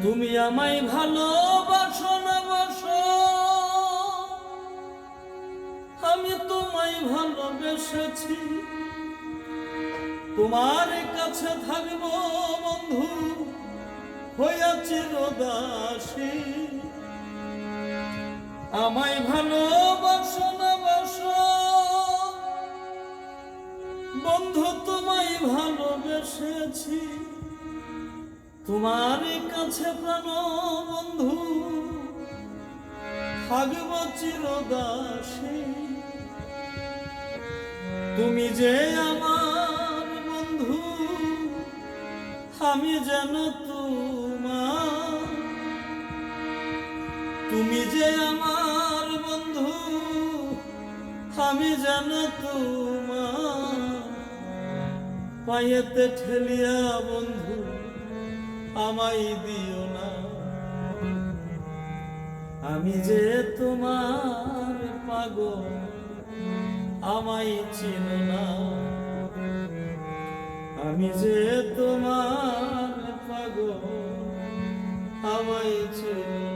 তুমি আমায় ভালোবাসো না বাসো, আমি তোমায় ভালোবেসেছি। তোমার কাছে থাকবো বন্ধু হইয়া চিরদাসী। আমায় ভালোবাসো না বাসো, বন্ধু তোমায় ভালোবেসেছি। তোমার কাছে প্রাণ বন্ধু থাকব চিরদাসী। তুমি যে আমার বন্ধু, আমি যেন তোমার। তুমি যে আমার বন্ধু, আমি যেন তোমার। পায়েতে ঠেলিয়া বন্ধু আমায় দিও না, আমি যে তোমার পাগল আমায় চিনো না। আমি যে তোমার পাগল আমায় চিনো।